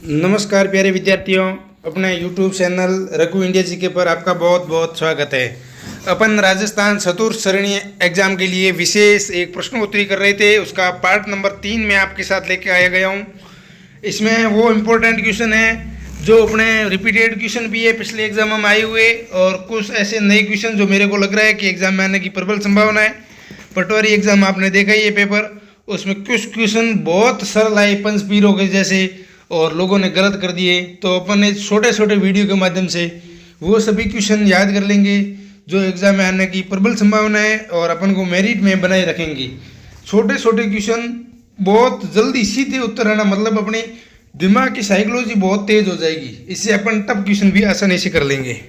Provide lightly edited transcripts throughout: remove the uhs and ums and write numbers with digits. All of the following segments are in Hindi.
नमस्कार प्यारे विद्यार्थियों, अपने YouTube चैनल रघु इंडिया जी के पर आपका बहुत बहुत स्वागत है। अपन राजस्थान चतुर्थ श्रेणी एग्जाम के लिए विशेष एक प्रश्नोत्तरी कर रहे थे, उसका पार्ट नंबर 3 में आपके साथ लेके आया गया हूँ। इसमें वो इम्पोर्टेंट क्वेश्चन है जो अपने रिपीटेड क्वेश्चन भी है पिछले एग्जाम में आए हुए, और कुछ ऐसे नए क्वेश्चन जो मेरे को लग रहा है कि एग्जाम में आने की प्रबल संभावना है। पटवारी एग्जाम आपने देखा ही है पेपर, उसमें कुछ क्वेश्चन बहुत सरल आए पंच पीरों के जैसे, और लोगों ने गलत कर दिए। तो अपन ने छोटे छोटे वीडियो के माध्यम से वो सभी क्वेश्चन याद कर लेंगे जो एग्जाम में आने की प्रबल संभावना है, और अपन को मेरिट में बनाए रखेंगे। छोटे छोटे क्वेश्चन बहुत जल्दी सीधे उत्तर आना, मतलब अपने दिमाग की साइकोलॉजी बहुत तेज हो जाएगी। इससे अपन टफ क्वेश्चन भी आसानी से कर लेंगे।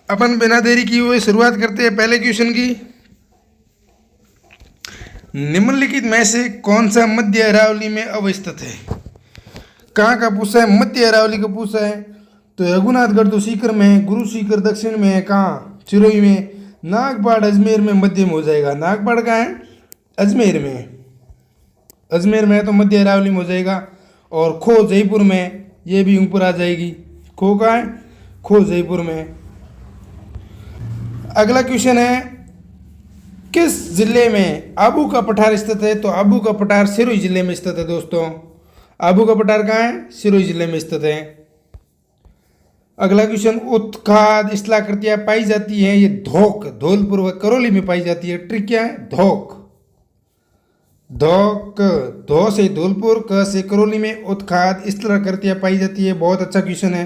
अपन बिना देरी किए हुए शुरुआत करते हैं पहले क्वेश्चन की। निम्नलिखित में से कौन सा मध्य अरावली में अवस्थित है? कहाँ का पूछा है? मध्य अरावली का पूछा है। तो रघुनाथगढ़ तो सीकर में है, गुरु सीकर दक्षिण में है, कहाँ? सिरोही में। नागपाड़ अजमेर में मध्य में हो जाएगा। नागपाड़ कहाँ है? अजमेर में है। अजमेर में है तो मध्य अरावली में हो जाएगा। और खो जयपुर में, ये भी ऊपर आ जाएगी। खो कहाँ है? खो जयपुर में। अगला क्वेश्चन है, किस जिले में आबू का पठार स्थित है? तो आबू का पठार सिरोही जिले में स्थित है दोस्तों। आबू का पठार कहाँ है? सिरोही जिले में स्थित है। अगला क्वेश्चन, उत्खाद स्थलाकृतियां पाई जाती हैं, ये धोक धौलपुर व करौली में पाई जाती है। ट्रिक क्या है? धोक। धोक, धो से धौलपुर, क से करौली में उत्खाद स्थलाकृतियां पाई जाती है। बहुत अच्छा क्वेश्चन है।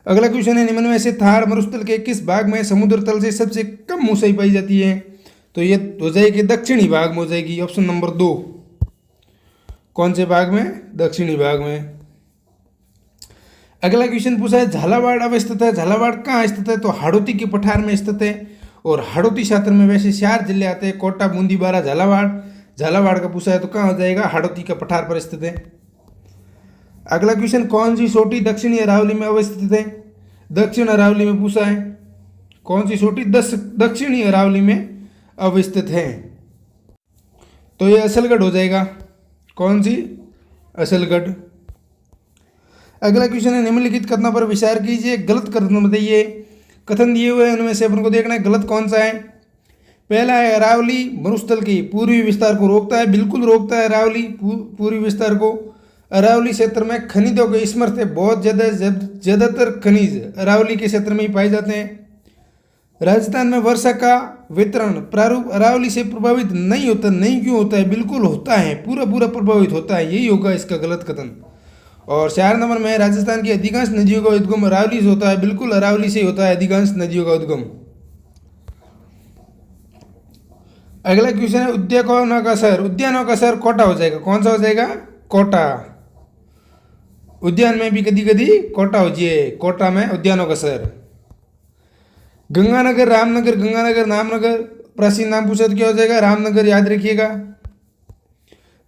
अगला क्वेश्चन है, निम्न में से थार मरुस्थल के किस भाग में समुद्र तल से सबसे कम ऊंचाई पाई जाती है? तो ये हो जाएगी दक्षिणी भाग में हो जाएगी, ऑप्शन नंबर 2। कौन से भाग में? दक्षिणी भाग में। अगला क्वेश्चन पूछा है, झालावाड़ अवस्थित है। झालावाड़ कहाँ स्थित है? तो हाड़ौती के पठार में स्थित है। और हाड़ौती क्षेत्र में वैसे 4 जिले आते हैं, कोटा, बूंदी, बारा, झालावाड़। झालावाड़ का पूछा है तो कहाँ हो जाएगा? हाड़ौती के पठार पर स्थित है। अगला क्वेश्चन, कौन सी चोटी दक्षिणी अरावली में अवस्थित है? दक्षिण अरावली में पूछा है। कौन सी चोटी दक्षिणी अरावली में अवस्थित है? तो ये असलगढ़ हो जाएगा। कौन सी? असलगढ़। अगला क्वेश्चन है, निम्नलिखित कथनों पर विचार कीजिए, गलत कथन बताइए। कथन दिए हुए हैं, उनमें से अपन को देखना है गलत कौन सा है। पहला है, अरावली मरुस्थल के पूर्वी विस्तार को रोकता है। बिल्कुल रोकता है अरावली पूर्वी विस्तार को। अरावली क्षेत्र में खनिजों के समर्थ है, बहुत ज़्यादातर खनिज अरावली के क्षेत्र में ही पाए जाते हैं। राजस्थान में वर्षा का वितरण प्रारूप अरावली से प्रभावित नहीं होता। नहीं क्यों होता है? बिल्कुल होता है, पूरा पूरा प्रभावित होता है। यही होगा इसका गलत कथन। और 4 नंबर में, राजस्थान की अधिकांश नदियों का उद्गम अरावली से होता है। बिल्कुल अरावली से होता है अधिकांश नदियों का उद्गम। अगला क्वेश्चन है, उद्यानों का शहर। उद्यानों का शहर कोटा हो जाएगा। कौन सा हो जाएगा? कोटा। उद्यान में भी कदी कदी कोटा हो जाए, कोटा में उद्यानों का शहर। गंगानगर, रामनगर, गंगानगर, नामनगर प्राचीन नाम पूछा तो क्या हो जाएगा? रामनगर, याद रखिएगा।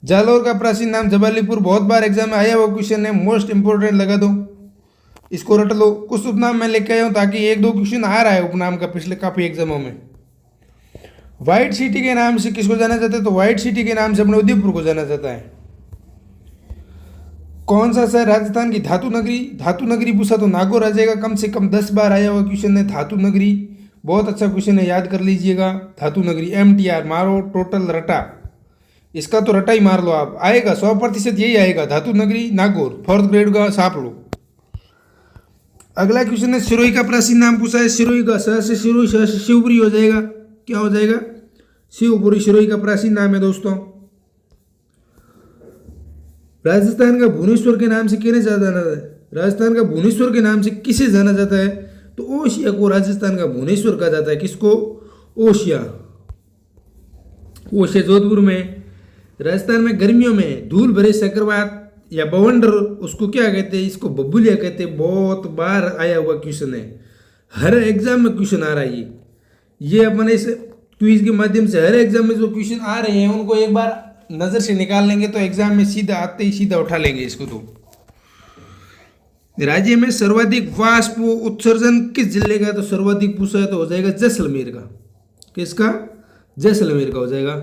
जालोर का प्राचीन नाम जबालीपुर, बहुत बार एग्जाम में आया हुआ क्वेश्चन है, मोस्ट इंपोर्टेंट लगा दो, इसको रट लो। कुछ उपनाम मैं लेके आया हूँ ताकि 1-2 क्वेश्चन आ रहा है उपनाम का पिछले काफ़ी एग्जामों में। व्हाइट सिटी के नाम से किसको जाना जाता है? तो व्हाइट सिटी के नाम से अपने उदयपुर को जाना जाता है। कौन सा शहर राजस्थान की धातु नगरी? धातु नगरी पूछा तो नागौर आ जाएगा। कम से कम 10 बार आया हुआ क्वेश्चन है धातु नगरी। बहुत अच्छा क्वेश्चन है, याद कर लीजिएगा। धातु नगरी, MTR मारो, टोटल रटा, इसका तो रटा ही मार लो आप, आएगा 100% यही आएगा। धातु नगरी नागौर, 4th ग्रेड का छाप लो। अगला क्वेश्चन है, सिरोही का प्राचीन नाम पूछा है। सिरोही का स से सिरोही, श से शिवपुरी हो जाएगा। क्या हो जाएगा? शिवपुरी सिरोही का प्राचीन नाम है दोस्तों। राजस्थान का भुवनेश्वर के नाम से किसे जाना जाता है? राजस्थान का भुवनेश्वर के नाम से किसे जाना जाता है? तो ओशिया को राजस्थान का भुवनेश्वर कहा जाता है। किसको? ओशिया। ओशिया जोधपुर में। राजस्थान में गर्मियों में धूल भरे चक्रवात या बवंडर, उसको क्या कहते हैं? इसको बबुलिया कहते हैं। बहुत बार आया हुआ क्वेश्चन है, हर एग्जाम में क्वेश्चन आ रहा है। ये अपने इस क्विज के माध्यम से हर एग्जाम में जो क्वेश्चन आ रहे हैं उनको एक बार नज़र से निकाल लेंगे तो एग्जाम में सीधा आते ही सीधा उठा लेंगे इसको। तो राज्य में सर्वाधिक वाष्प उत्सर्जन किस जिले का? तो सर्वाधिक पूछा है तो हो जाएगा जैसलमेर का। किसका? जैसलमेर का हो जाएगा।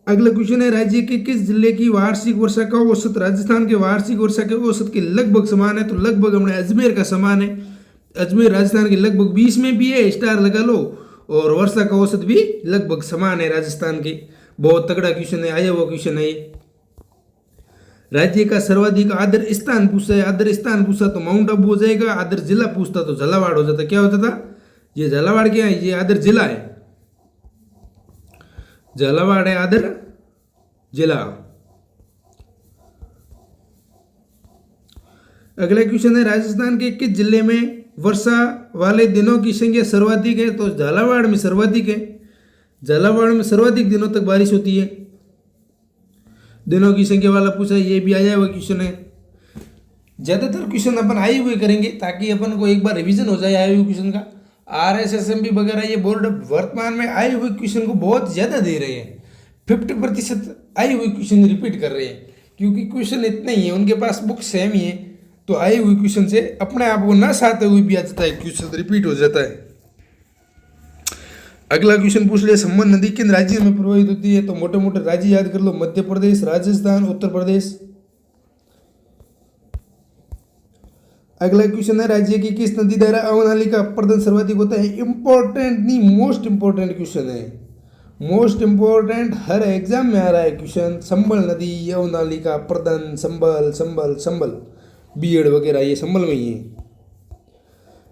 अगला क्वेश्चन है, राज्य के किस जिले की वार्षिक वर्षा का औसत राजस्थान के वार्षिक वर्षा के औसत के लगभग समान है? तो लगभग हमने अजमेर का समान है। अजमेर राजस्थान के लगभग 20 में भी है, स्टार लगा लो, और वर्षा का औसत भी लगभग समान है राजस्थान के। बहुत तगड़ा क्वेश्चन है, आया हुआ क्वेश्चन है ये। राज्य का सर्वाधिक आर्द्र स्थान पूछा है। आर्द्र स्थान पूछा तो माउंट आबू हो जाएगा। आर्द्र जिला पूछता तो झालावाड़ हो जाता। क्या होता था? ये झालावाड़ क्या है? ये आर्द्र जिला है। झालावाड़ है आर्द्र जिला। अगला क्वेश्चन है, राजस्थान के किस जिले में वर्षा वाले दिनों की संख्या सर्वाधिक है? तो झालावाड़ में सर्वाधिक है। झालावाड़ में सर्वाधिक दिनों तक बारिश होती है। दिनों की संख्या वाला पूछा, ये भी आया हुआ क्वेश्चन है। ज़्यादातर क्वेश्चन अपन आए हुए करेंगे ताकि अपन को एक बार रिवीजन हो जाए आए हुए क्वेश्चन का। RSSMB वगैरह ये बोर्ड वर्तमान में आए हुए क्वेश्चन को बहुत ज़्यादा दे रहे हैं। 50% आए हुए क्वेश्चन रिपीट कर रहे हैं, क्योंकि क्वेश्चन इतने ही है, उनके पास बुक सेम ही है। तो आए हुए क्वेश्चन से अपने आप को न चाहते हुए भी आ जाता है, क्वेश्चन रिपीट हो जाता है। अगला क्वेश्चन पूछ लिया, संबल नदी किन राज्यों में प्रवाहित होती है? तो मोटे मोटे राज्य याद कर लो, मध्य प्रदेश, राजस्थान, उत्तर प्रदेश। अगला क्वेश्चन है, राज्य की किस नदी द्वारा अवनाली का अपरदन सर्वाधिक होता है? इंपॉर्टेंट नहीं, मोस्ट इंपॉर्टेंट क्वेश्चन है। मोस्ट इंपॉर्टेंट, हर एग्जाम में आ रहा है क्वेश्चन। संबल नदी, अवनाली का अपरदन, संबल संबल संबल, बीएड वगैरह ये संबल में ही है।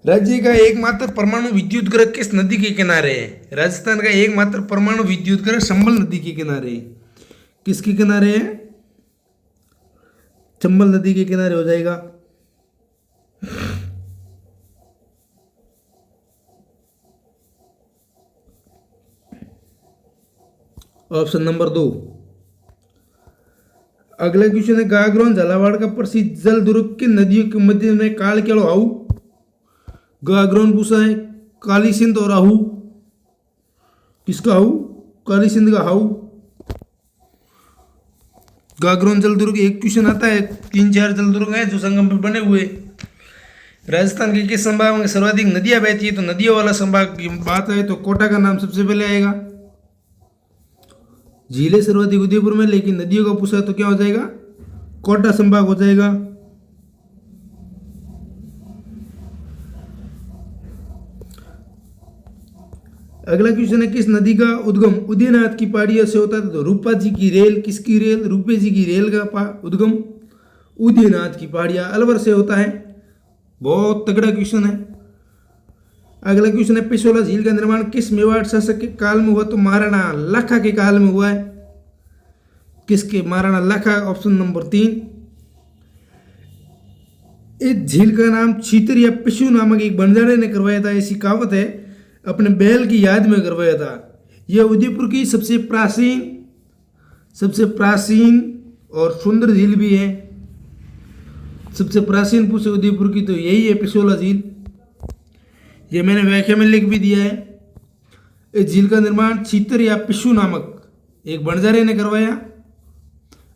राज्य का एकमात्र परमाणु विद्युत ग्रह किस नदी के किनारे है? राजस्थान का एकमात्र परमाणु विद्युत ग्रह संबल नदी के किनारे है। किसके किनारे है? चंबल नदी के किनारे हो जाएगा। Option number 2। अगला क्वेश्चन है, गागरोन झालावाड़ का प्रसिद्ध जल दुर्ग किन नदियों के मध्य में काल केलो आहू? गागरोन पूछा है, काली सिंध और आहू। किसका आहू? काली सिंध का आहू। गागरोन जल दुर्ग एक क्वेश्चन आता है, 3-4 जल दुर्ग हैं जो संगम पे बने हुए। राजस्थान के किस संभाग में सर्वाधिक नदियां बहती है? तो नदियों वाला संभाग की बात है तो कोटा का नाम सबसे पहले आएगा। झीलें सर्वाधिक उदयपुर में, लेकिन नदियों का पूछा तो क्या हो जाएगा? कोटा संभाग हो जाएगा। अगला क्वेश्चन है, किस नदी का उद्गम उदयनाथ की पहाड़ियों से होता है? तो रूपा जी की रेल। किसकी रेल? रूपे जी की रेल का उद्गम उदयनाथ की पहाड़ियां अलवर से होता है। बहुत तगड़ा क्वेश्चन है। अगला क्वेश्चन है, पिछोला झील का निर्माण किस मेवाड़ शासक के काल में हुआ? तो महाराणा लाखा के काल में हुआ है। किसके? महाराणा लाखा। Option number 3। इस झील का नाम छीतर या पिशु नामक एक बंजारे ने करवाया था, ऐसी कहावत है। अपने बैल की याद में करवाया था। यह उदयपुर की सबसे प्राचीन और सुंदर झील भी है। सबसे प्राचीन पूछे उदयपुर की तो यही है, पिछोला झील। ये मैंने व्याख्या में लिख भी दिया है। इस झील का निर्माण छीतर या पिशु नामक एक बंजारे ने करवाया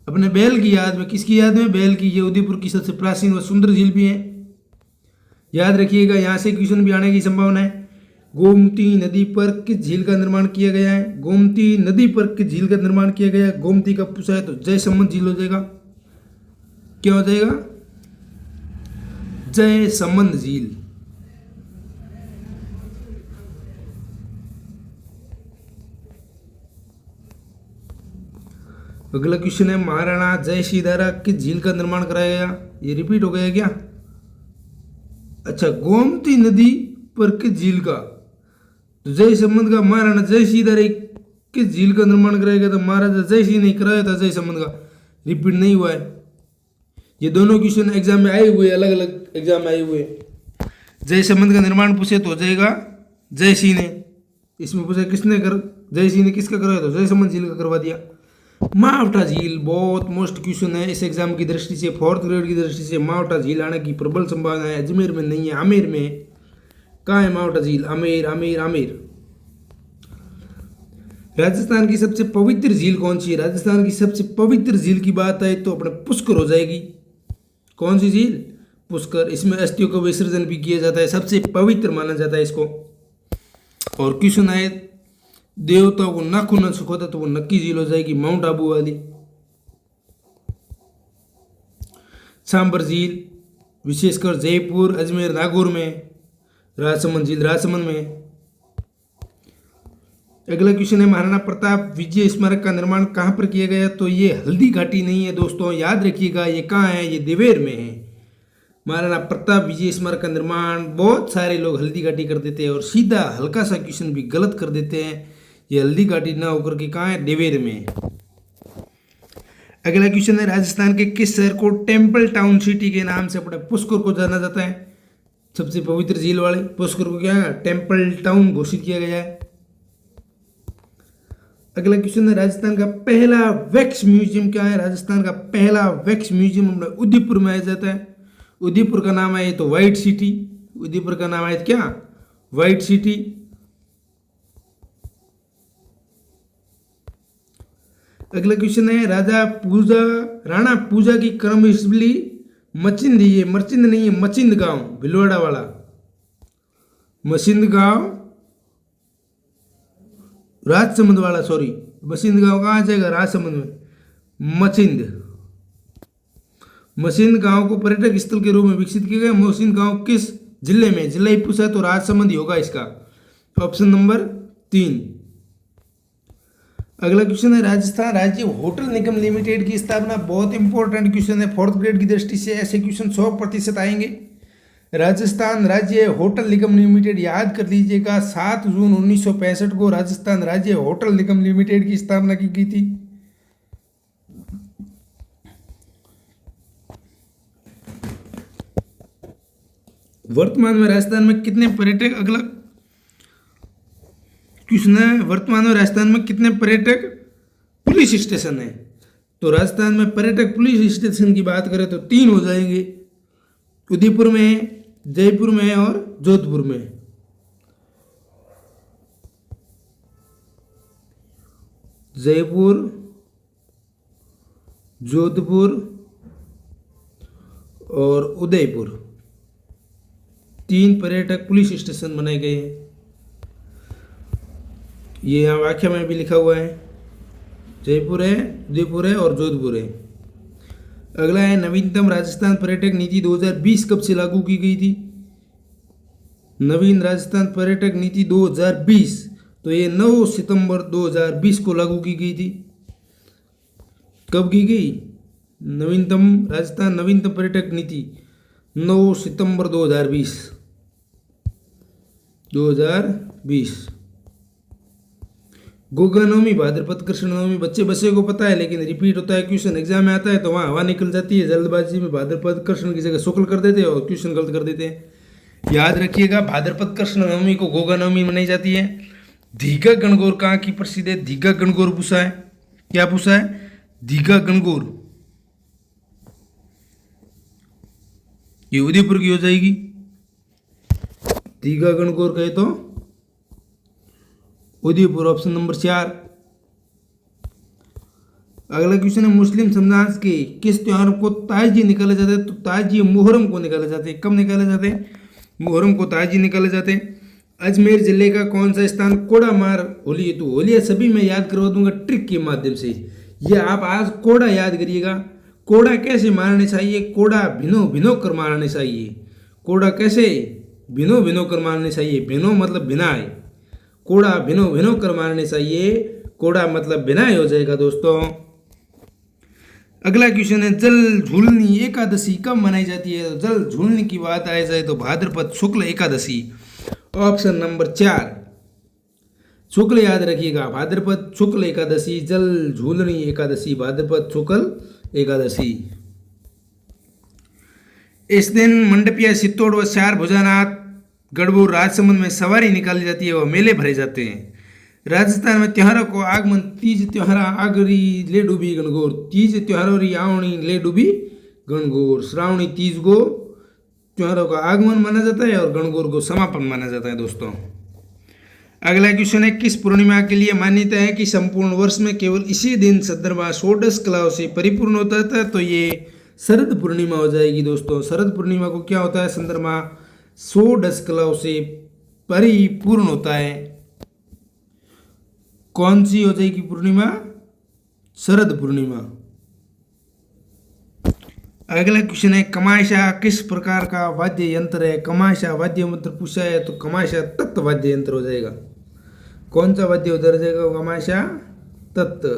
अपने बैल की याद में। किसकी याद में? बैल की। ये उदयपुर की सबसे प्राचीन व सुंदर झील भी है, याद रखिएगा। यहाँ से क्वेश्चन भी आने की संभावना है। गोमती नदी पर किस झील का निर्माण किया गया है? गोमती नदी पर किस झील का निर्माण किया गया है? गोमती का पूछा है तो जयसमंद झील हो जाएगा। क्या हो जाएगा? जयसमंद झील। अगला क्वेश्चन है, महाराणा जयसिंह द्वारा किस झील का निर्माण कराया गया? ये रिपीट हो गया क्या? अच्छा, गोमती नदी पर किस झील का? तो जयसमंद का महाराणा जयसिंह द्वारा किस झील का निर्माण कराया गया? तो महाराजा जयसिंह ने कराया था जयसमंद का। रिपीट नहीं हुआ है। ये दोनों क्वेश्चन एग्जाम में आए हुए, अलग अलग एग्जाम में आए हुए। जयसमंद का निर्माण पूछे तो हो जाएगा जयसिंह ने। इसमें पूछा किसने जयसिंह ने किसका करवाया? तो जयसमंद झील का करवा दिया। मावठा झील बहुत मोस्ट क्वेश्चन है इस एग्जाम की दृष्टि से, 4th ग्रेड की दृष्टि से। मावठा झील आने की प्रबल संभावना है। अजमेर में नहीं है, आमेर में है। कहाँ है मावठा झील? आमेर आमेर आमेर। राजस्थान की सबसे पवित्र झील कौन सी है? राजस्थान की सबसे पवित्र झील की बात है तो अपने पुष्कर हो जाएगी। कौन सी झील? पुष्कर। इसमें अस्थियों का विसर्जन भी किया जाता है, सबसे पवित्र माना जाता है इसको। और क्वेश्चन आए देवताओं को नाखून न सुखोता तो वो नक्की झील हो जाएगी माउंट आबू वाली। सांबर झील विशेषकर जयपुर, अजमेर, नागौर में। राजसमंद झील राजसमंद में। अगला क्वेश्चन है महाराणा प्रताप विजय स्मारक का निर्माण कहाँ पर किया गया? तो ये हल्दी घाटी नहीं है दोस्तों, याद रखिएगा। ये कहाँ है? ये देवेर में है। महाराणा प्रताप विजय स्मारक का निर्माण बहुत सारे लोग हल्दी घाटी कर देते हैं और सीधा हल्का सा क्वेश्चन भी गलत कर देते हैं। ये हल्दी घाटी ना होकर के कहाँ है? देवेर में। अगला क्वेश्चन है राजस्थान के किस शहर को टेम्पल टाउन सिटी के नाम से अपने पुष्कर को जाना जाता है? सबसे पवित्र झील वाले पुष्कर को क्या है? टेम्पल टाउन घोषित किया गया है। अगला क्वेश्चन है राजस्थान का पहला वैक्स म्यूजियम क्या है? राजस्थान का पहला वैक्स म्यूजियम अपने उदयपुर में आया जाता है। उदयपुर का नाम है तो व्हाइट सिटी। उदयपुर का नाम है क्या? White city. अगला क्वेश्चन है राणा पूजा की क्रमस्थली मचिंद, ये मरचिंद नहीं है, मचिंद गांव भिलवाड़ा वाला। मचिंद गांव राजसमंद वाला, सॉरी मचिंद गांव कहाँ जाएगा? राजसमंद में। मचिंद गांव को पर्यटक स्थल के रूप में विकसित किया गया। मचिंद गांव किस जिले में? जिला ही पूछा तो राजसमंद ही होगा इसका, ऑप्शन नंबर 3। अगला क्वेश्चन है राजस्थान राज्य होटल निगम लिमिटेड की स्थापना, बहुत इंपॉर्टेंट क्वेश्चन है, 4th ग्रेड की दृष्टि से ऐसे क्वेश्चन 100% आएंगे। राजस्थान राज्य होटल निगम लिमिटेड, याद कर लीजिएगा, 7 जून 1965 को राजस्थान राज्य होटल निगम लिमिटेड की स्थापना की गई थी। वर्तमान में राजस्थान में कितने पर्यटक, अगला क्वेश्चन है वर्तमान में राजस्थान में कितने पर्यटक पुलिस स्टेशन है? तो राजस्थान में पर्यटक पुलिस स्टेशन की बात करें तो 3 हो जाएंगे। उदयपुर में, जयपुर में और जोधपुर में। जयपुर, जोधपुर और उदयपुर 3 पर्यटक पुलिस स्टेशन बनाए गए हैं। ये यहाँ व्याख्या में भी लिखा हुआ है, जयपुर है, उदयपुर है और जोधपुर है। अगला है नवीनतम राजस्थान पर्यटक नीति 2020 कब से लागू की गई थी? नवीन राजस्थान पर्यटक नीति 2020, तो ये 9 सितंबर 2020 को लागू की गई थी। कब की गई? नवीनतम राजस्थान नवीनतम पर्यटक नीति 9 सितंबर 2020। गोगा नवमी, भाद्रपद कृष्ण नवमी, बच्चे को पता है, लेकिन रिपीट होता है क्वेश्चन, एग्जाम में आता है तो वहाँ हवा निकल जाती है, जल्दबाजी में भाद्रपद कृष्ण की जगह शुक्ल कर देते हैं और क्वेश्चन गलत कर देते हैं। याद रखिएगा, भाद्रपद कृष्ण नवमी को गोगा नवमी मनाई जाती है। दीघा गणगौर कहाँ की प्रसिद्ध है? दीघा गणगौर पूछा है। क्या पूछा है? दीघा गणगौर, ये उदयपुर की हो जाएगी। दीघा गणगौर कहे तो उदयपुर, ऑप्शन नंबर 4। अगला क्वेश्चन है मुस्लिम समाज के किस त्योहार को ताजिए निकाले जाते हैं? तो ताजिए मुहर्रम को निकाले जाते हैं। कब निकाले जाते हैं? मुहर्रम को ताजिए निकाले जाते हैं। अजमेर जिले का कौन सा स्थान कोड़ा मार होली है? तो होली सभी मैं याद करवा दूंगा ट्रिक के माध्यम से। ये आप आज कोड़ा याद करिएगा। कोड़ा कैसे मारने चाहिए? कोड़ा भिनो भिनो कर मारने चाहिए। कोड़ा कैसे? भिनो भिनो कर मारने चाहिए। भिनो मतलब बिना है, कोड़ा भिनो भिनो कर मारने चाहिए। कोड़ा मतलब बिनाई हो जाएगा दोस्तों। अगला क्वेश्चन है जल झूलनी एकादशी कब मनाई जाती है? जल झूलनी की बात आ जाए तो भाद्रपद शुक्ल एकादशी, ऑप्शन नंबर 4। शुक्ल याद रखिएगा, भाद्रपद शुक्ल एकादशी, जल झूलनी एकादशी, भाद्रपद शुक्ल एकादशी। इस दिन मंडपिया, सित्तौड़ व चार भुजानाथ गढ़बोर राजसमंद में सवारी निकाली जाती है और मेले भरे जाते हैं। राजस्थान में त्योहारों को आगमन, तीज त्योहार आगरी ले डूबी गणगौर, तीज त्योहारों आवणी ले डूबी गणगौर। श्रावणी तीज को त्योहारों का आगमन माना जाता है और गणगौर को समापन माना जाता है दोस्तों। अगला क्वेश्चन है किस पूर्णिमा के लिए मान्यता है कि संपूर्ण वर्ष में केवल इसी दिन चंद्रमा 16 कलाओं से परिपूर्ण होता है? तो ये शरद पूर्णिमा हो जाएगी दोस्तों। शरद पूर्णिमा को क्या होता है? चंद्रमा 16 कलाओं से परिपूर्ण होता है। कौन सी हो जाएगी पूर्णिमा? शरद पूर्णिमा। अगला क्वेश्चन है कमाशा किस प्रकार का वाद्य यंत्र है? कमाशा वाद्य यंत्र पूछा है तो कमाशा तत्व वाद्य यंत्र हो जाएगा। कौन सा वाद्य उधर जाएगा? कमाशा तत्व।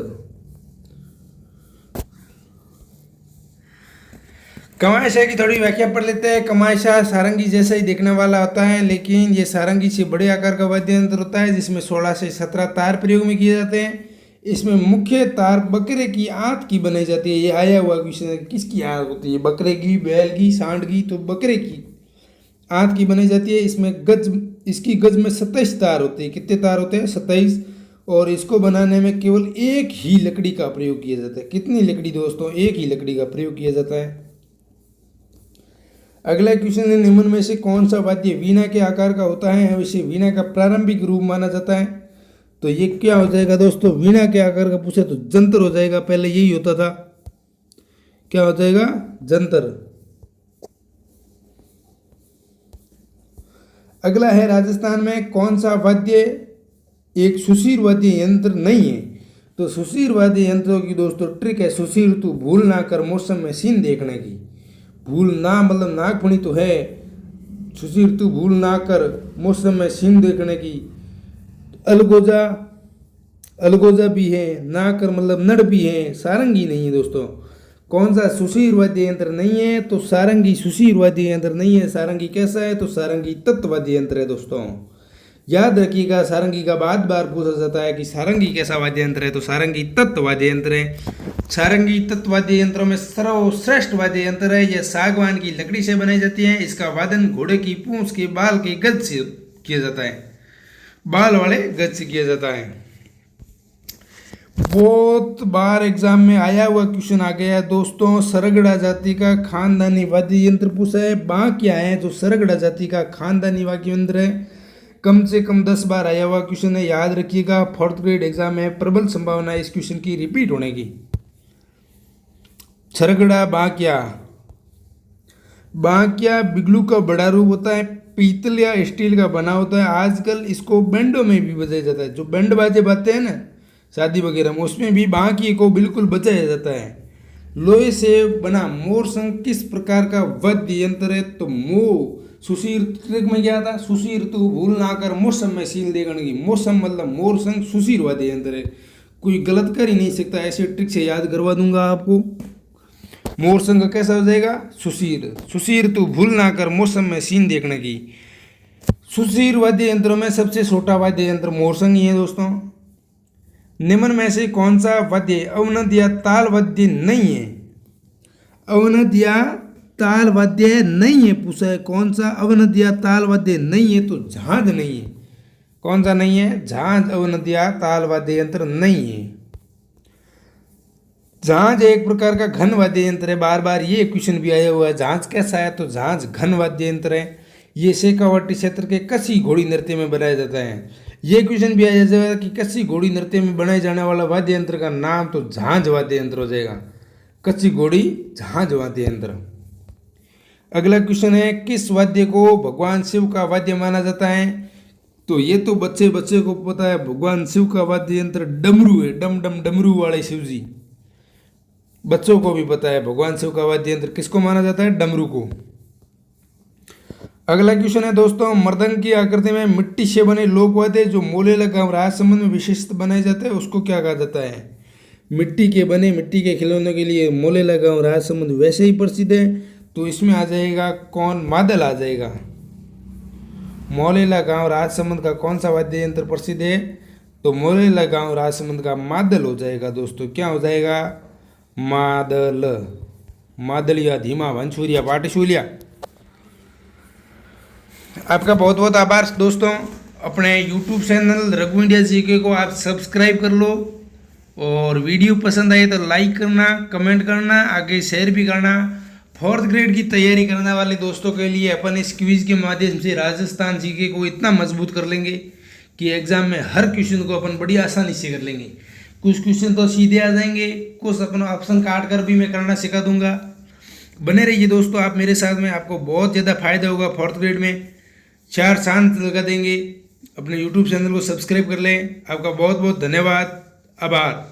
कमाशा की थोड़ी व्याख्या पढ़ लेते हैं। कमाशा सारंगी जैसा ही देखने वाला होता है, लेकिन ये सारंगी से बड़े आकार का वाद्य यंत्र होता है जिसमें 16 से 17 तार प्रयोग में किए जाते हैं। इसमें मुख्य तार बकरे की आंत की बनाई जाती है। ये आया हुआ क्वेश्चन है, किसकी आंत होती है? बकरे की, बैल की, सांड की? तो बकरे की आंत की बनाई जाती है। इसमें इसकी गज में 27 तार होते हैं। कितने तार होते हैं? 27। और इसको बनाने में केवल एक ही लकड़ी का प्रयोग किया जाता है। कितनी लकड़ी दोस्तों? एक ही लकड़ी का प्रयोग किया जाता है। अगला क्वेश्चन है निम्न में से कौन सा वाद्य वीणा के आकार का होता है? इसे वीणा का प्रारंभिक रूप माना जाता है। तो ये क्या हो जाएगा दोस्तों? वीणा के आकार का पूछे तो जंतर हो जाएगा। पहले यही होता था, क्या हो जाएगा? जंतर। अगला है राजस्थान में कौन सा वाद्य एक सुशीर वाद्य यंत्र नहीं है? तो सुशीर वाद्य यंत्रों की दोस्तों ट्रिक है सुशीर तू भूल ना कर मौसम में सीन देखने की। भूल ना मतलब नागफणी तो है, सुशीर तू भूल ना कर मौसम में सीन देखने की। अलगोजा, अलगोजा भी है, ना कर मतलब नड़ भी है, सारंगी नहीं है दोस्तों। कौन सा सुशीर वाद्य यंत्र नहीं है? तो सारंगी सुशीर वाद्य यंत्र नहीं है। सारंगी कैसा है? तो सारंगी तत्व वाद्य यंत्र है दोस्तों। याद रखिएगा, सारंगी का बार बार पूछा जाता है कि सारंगी कैसा वाद्य यंत्र है? तो सारंगी तत्व वाद्य यंत्र है। सारंगी तत्व वाद्य यंत्रों में सर्वश्रेष्ठ वाद्य यंत्र है। यह सागवान की लकड़ी से बनाई जाती है। इसका वादन घोड़े की पूंछ के बाल के गज से किया जाता है, बाल वाले गज से किया जाता है। बहुत बार एग्जाम में आया हुआ क्वेश्चन आ गया है दोस्तों। सरगड़ा जाति का खानदानी वाद्य यंत्र पूछा है। बांकिया है जो सरगड़ा जाति का खानदानी वाद्य यंत्र है। कम से कम 10 बार आया हुआ क्वेश्चन है, याद रखिएगा। 4th ग्रेड एग्जाम में प्रबल संभावना है इस क्वेश्चन की रिपीट होने की। सरगड़ा बांकिया। बांकिया बिगलू का बड़ा रूप होता है, पीतल या स्टील का बना होता है। आजकल इसको बैंडों में भी बजाया जाता है। जो बैंड बाजे बाजते हैं ना शादी वगैरह में, उसमें भी बांकी को बिल्कुल बजाया जाता है। लोहे से बना मोरशंख किस प्रकार का वाद्य यंत्र है? तो सुशीर ट्रिक में क्या था? सुशीर तू भूल ना कर मौसम में सील देखने की। मौसम मतलब मोरशंख सुशीर वाद्य यंत्र है। कोई गलत कर ही नहीं सकता। ऐसे ट्रिक से याद करवा दूंगा आपको। मोरशंख कैसा हो जाएगा? सुशीर। सुशीर तू भूल ना कर मौसम में सीन देखने की। सुशीर वाद्य यंत्रों में सबसे छोटा वाद्य यंत्र मोरशंख ही है दोस्तों। निम्न में से कौन सा वाद्य अवनद या ताल वाद्य नहीं है? अवनद या ताल वाद्य नहीं है पूछा है। कौन सा अवनद या ताल वाद्य नहीं है? तो झांझ नहीं है। कौन सा नहीं है? झांझ अवनद या ताल वाद्य यंत्र नहीं है। झांझ एक प्रकार का घन वाद्य यंत्र है। बार बार ये क्वेश्चन भी आया हुआ है, झांझ कैसा है? तो झांझ घन वाद्य यंत्र है। ये शेखावाटी क्षेत्र के कसी घोड़ी नृत्य में बनाया जाता है। ये क्वेश्चन भी आया जाएगा कि कसी घोड़ी नृत्य में बनाए जाने वाला वाद्य यंत्र का नाम, तो झांझ वाद्य यंत्र हो जाएगा। कच्ची घोड़ी झांझ वाद्य यंत्र। अगला क्वेश्चन है किस वाद्य को भगवान शिव का वाद्य माना जाता है? तो ये तो बच्चे को पता है। भगवान शिव का वाद्य यंत्र डमरू है। डम डम डमरू वाले शिव जी, बच्चों को भी पता है। भगवान शिव का वाद्य यंत्र किसको माना जाता है? डमरू को। अगला क्वेश्चन है दोस्तों मृदंग की आकृति में मिट्टी से बने लोक वाद्य जो मोलेला गांव राजसमंद में विशिष्ट बनाए जाते हैं उसको क्या कहा जाता है? मिट्टी के बने, मिट्टी के खिलौनों के लिए मोलेला गांव राजसमंद वैसे ही प्रसिद्ध है। तो इसमें आ जाएगा कौन? मादल आ जाएगा। मोलेला गांव राजसमंद का कौन सा वाद्य यंत्र प्रसिद्ध है? तो मोलेला गांव राजसमंद का मादल हो जाएगा दोस्तों। क्या हो जाएगा? मादल। मादलिया, धीमा, वंशूरिया, पाटशूलिया। आपका बहुत बहुत आभार दोस्तों। अपने YouTube channel Raghu India GK को आप सब्सक्राइब कर लो, और वीडियो पसंद आए तो लाइक करना, कमेंट करना, आगे शेयर भी करना। 4th ग्रेड की तैयारी करने वाले दोस्तों के लिए अपन इस क्विज के माध्यम से राजस्थान जीके को इतना मजबूत कर लेंगे कि एग्जाम में हर क्वेश्चन को अपन बड़ी आसानी से कर लेंगे। कुछ क्वेश्चन तो सीधे आ जाएंगे, कुछ अपन ऑप्शन काट कर भी मैं करना सिखा दूंगा। बने रहिए दोस्तों आप मेरे साथ में, आपको बहुत ज़्यादा फायदा होगा। 4th ग्रेड में 4 चांद लगा देंगे। अपने यूट्यूब चैनल को सब्सक्राइब कर लें। आपका बहुत बहुत धन्यवाद, आभार।